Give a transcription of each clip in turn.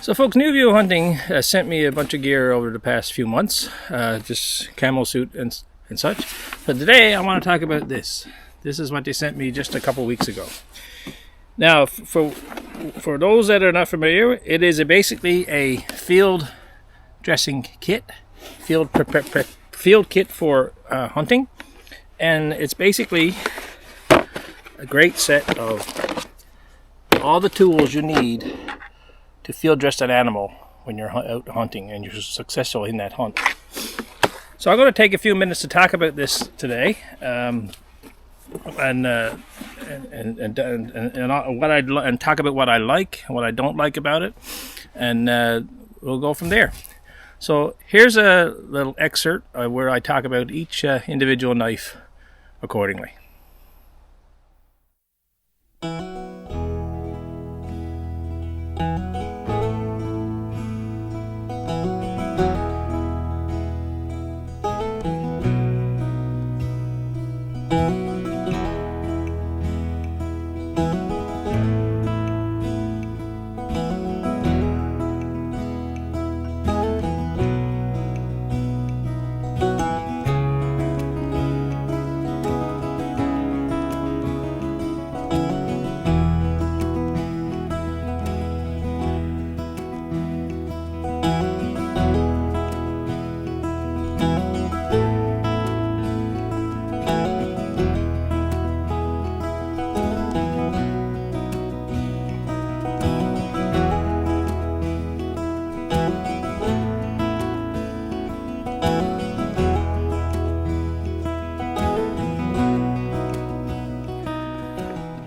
So folks, New View Hunting sent me a bunch of gear over the past few months, just camo suit and such. But today I want to talk about this. This is what they sent me just a couple weeks ago. Now, for those that are not familiar, it is basically a field dressing kit, field kit for hunting, and it's basically a great set of all the tools you need to field dress an animal when you're out hunting and you're successful in that hunt. So I'm going to take a few minutes to talk about this today, and talk about what I like and what I don't like about it, and we'll go from there. So here's a little excerpt where I talk about each individual knife accordingly.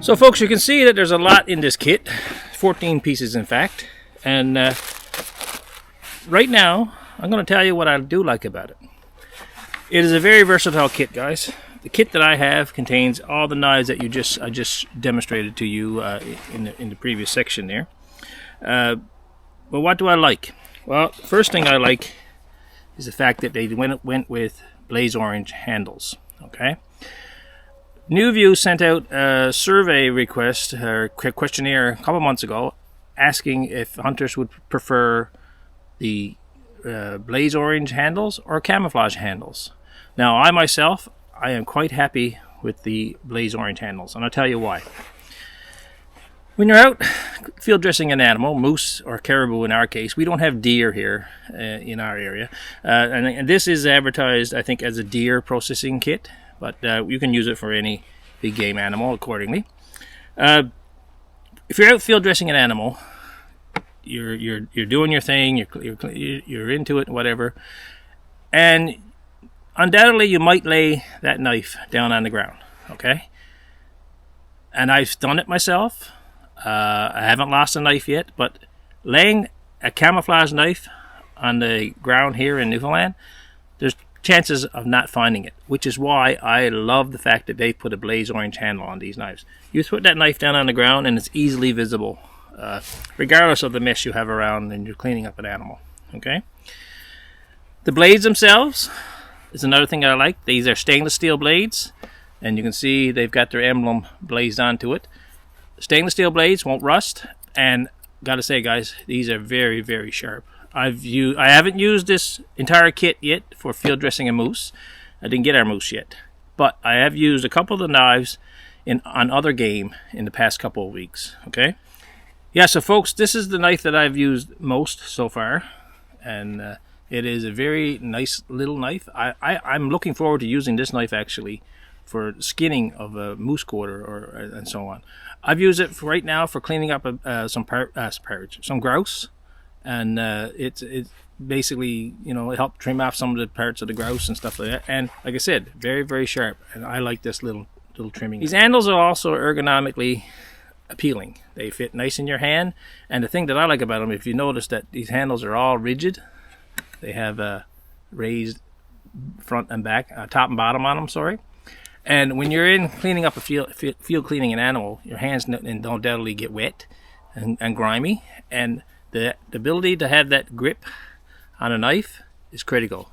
So folks, you can see that there's a lot in this kit, 14 pieces in fact, and right now I'm going to tell you what I do like about it. It is a very versatile kit, guys. The kit that I have contains all the knives that I just demonstrated to you in the previous section there. But what do I like? Well, the first thing I like is the fact that they went with blaze orange handles. Okay. New View sent out a survey request or questionnaire a couple months ago asking if hunters would prefer the blaze orange handles or camouflage handles. Now, I myself, I am quite happy with the blaze orange handles, and I'll tell you why. When you're out field dressing an animal, moose or caribou in our case, we don't have deer here in our area, and this is advertised, I think, as a deer processing kit. But you can use it for any big game animal accordingly. If you're out field dressing an animal, you're doing your thing, you're into it, whatever, and undoubtedly you might lay that knife down on the ground. Okay, and I've done it myself. I haven't lost a knife yet, but laying a camouflage knife on the ground here in Newfoundland, there's chances of not finding it, which is why I love the fact that they put a blaze orange handle on these knives. You put that knife down on the ground and it's easily visible, regardless of the mess you have around and you're cleaning up an animal. Okay. The blades themselves is another thing I like. These are stainless steel blades, and you can see they've got their emblem blazed onto it. Stainless steel blades won't rust, and gotta say, guys, these are very, very sharp. I haven't used this entire kit yet for field dressing a moose. I didn't get our moose yet, but I have used a couple of the knives on other game in the past couple of weeks. Okay, yeah. So folks, this is the knife that I've used most so far, and it is a very nice little knife. I'm looking forward to using this knife actually for skinning of a moose quarter or and so on. I've used it right now for cleaning up some grouse, and it's basically, you know, it helped trim off some of the parts of the grouse and stuff like that. And like I said, very, very sharp, and I like this little trimming. These handles are also ergonomically appealing. They fit nice in your hand, and the thing that I like about them, if you notice that these handles are all rigid, they have a raised front and back, top and bottom on them, sorry. And when you're in cleaning up a field cleaning an animal, your hands don't undoubtedly get wet and grimy, and the ability to have that grip on a knife is critical.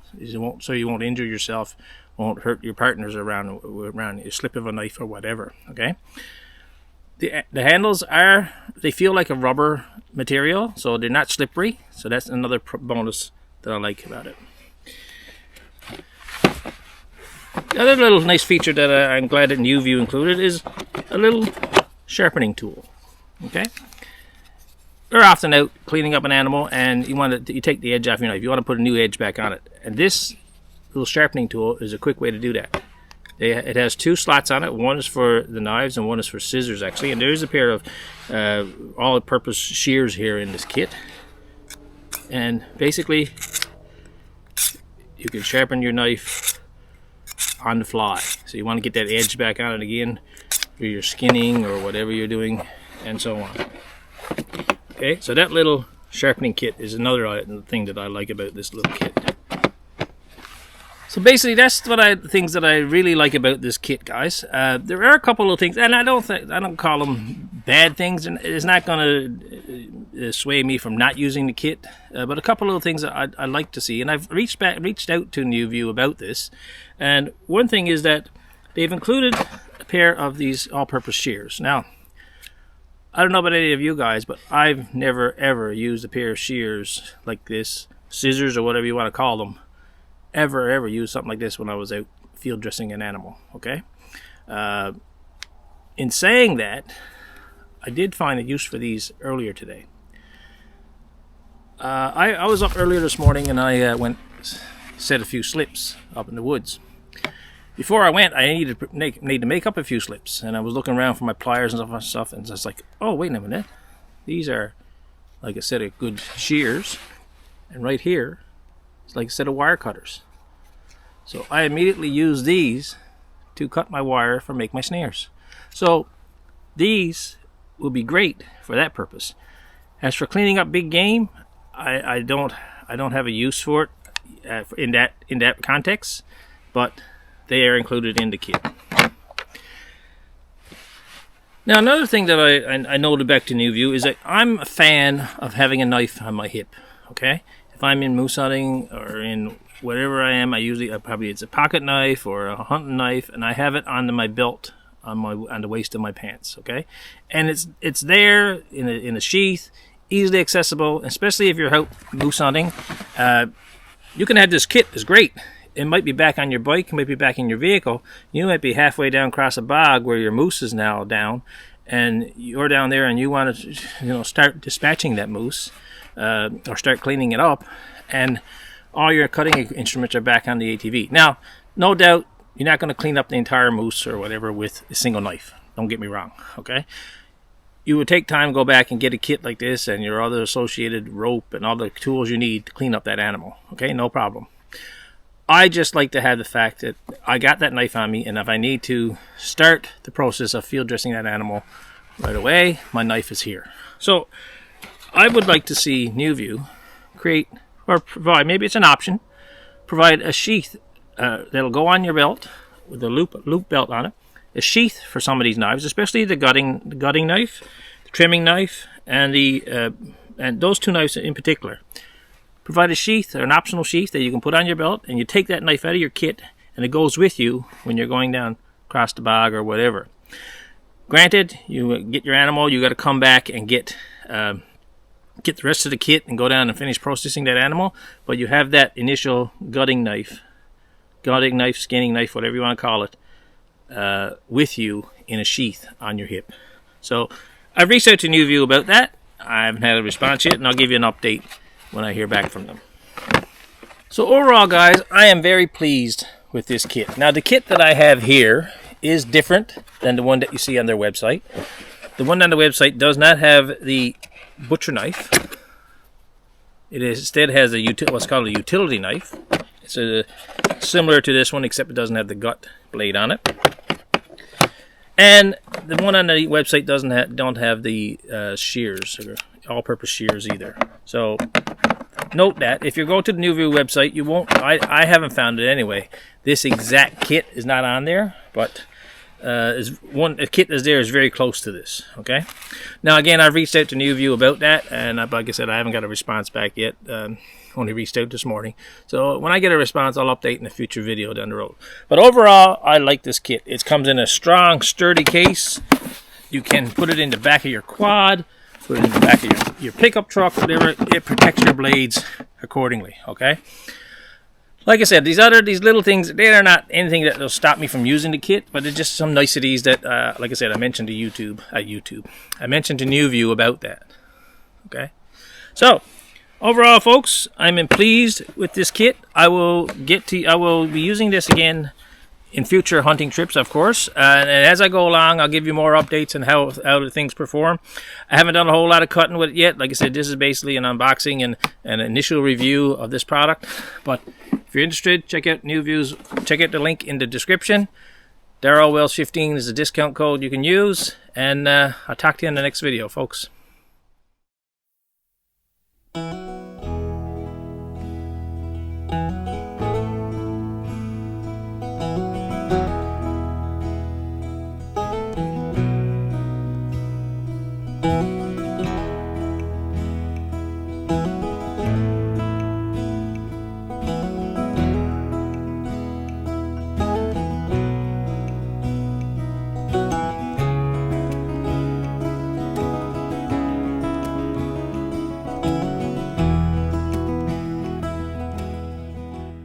So you won't injure yourself, won't hurt your partners around a slip of a knife or whatever. Okay. The handles they feel like a rubber material, so they're not slippery. So that's another bonus that I like about it. The other little nice feature that I'm glad that NewView included is a little sharpening tool. Okay. We're often out cleaning up an animal, and you take the edge off your knife. You want to put a new edge back on it, and this little sharpening tool is a quick way to do that. It has 2 slots on it. One is for the knives and one is for scissors, actually. And there's a pair of all-purpose shears here in this kit. And basically, you can sharpen your knife on the fly. So you want to get that edge back on it again for your skinning or whatever you're doing, and so on. Okay, so that little sharpening kit is another thing that I like about this little kit. So basically, that's things that I really like about this kit, guys. There are a couple of things, and I don't call them bad things, and it's not going to sway me from not using the kit. But a couple of things that I'd like to see, and I've reached out to NewView about this. And one thing is that they've included a pair of these all-purpose shears. Now, I don't know about any of you guys, but I've never ever used a pair of shears like this, scissors or whatever you want to call them. Ever used something like this when I was out field dressing an animal. Okay. In saying that, I did find a use for these earlier today. I was up earlier this morning, and I went set a few slips up in the woods. Before I went, I needed to make up a few slips, and I was looking around for my pliers and stuff, and it's like, oh, wait a minute, these are like a set of good shears, and right here it's like a set of wire cutters. So I immediately used these to cut my wire for make my snares. So these will be great for that purpose. As for cleaning up big game, I don't have a use for it in that context, but they are included in the kit. Now, another thing that I noted back to NewView is that I'm a fan of having a knife on my hip. Okay, if I'm in moose hunting or in whatever I am, probably it's a pocket knife or a hunting knife, and I have it on my belt on the waist of my pants. Okay, and it's there in a sheath, easily accessible, especially if you're out moose hunting. You can have this kit. It's great. It might be back on your bike, it might be back in your vehicle. You might be halfway down across a bog where your moose is now down, and you're down there and you want to start dispatching that moose or start cleaning it up, and all your cutting instruments are back on the ATV. Now, no doubt you're not going to clean up the entire moose or whatever with a single knife. Don't get me wrong, okay? You would take time to go back and get a kit like this and your other associated rope and all the tools you need to clean up that animal, okay? No problem. I just like to have the fact that I got that knife on me, and if I need to start the process of field dressing that animal right away, my knife is here. So I would like to see NewView create or provide, maybe it's an option, provide a sheath that'll go on your belt with a loop belt on it, a sheath for some of these knives, especially the gutting knife, the trimming knife, and those 2 knives in particular. Provide a sheath or an optional sheath that you can put on your belt, and you take that knife out of your kit, and it goes with you when you're going down across the bog or whatever. Granted, you get your animal, you got to come back and get the rest of the kit and go down and finish processing that animal, but you have that initial gutting knife, skinning knife, whatever you want to call it, with you in a sheath on your hip. So I've reached out to NewView about that. I haven't had a response yet, and I'll give you an update when I hear back from them. So overall, guys, I am very pleased with this kit. Now, the kit that I have here is different than the one that you see on their website. The one on the website does not have the butcher knife. It instead has what's called a utility knife. It's similar to this one, except it doesn't have the gut blade on it. And the one on the website don't have the shears, or all-purpose shears either. So note that if you go to the New View website, you won't. I haven't found it anyway. This exact kit is not on there, but a kit that's there is very close to this. Okay. Now again, I've reached out to New View about that, and like I said, I haven't got a response back yet. Only reached out this morning. So when I get a response, I'll update in a future video down the road. But overall, I like this kit. It comes in a strong, sturdy case. You can put it in the back of your quad, put it in the back of your pickup truck, whatever. It protects your blades accordingly. Okay. Like I said, these little things, they are not anything that will stop me from using the kit, but it's just some niceties that, like I said, I mentioned to I mentioned to New View about that. Okay. So overall, folks, I'm pleased with this kit. I will be using this again in future hunting trips, of course. And as I go along, I'll give you more updates on how the things perform. I haven't done a whole lot of cutting with it yet. Like I said, this is basically an unboxing and an initial review of this product. But if you're interested, check out New View's. Check out the link in the description. Darrell Wells 15 is the discount code you can use. And I'll talk to you in the next video, folks. Thank you.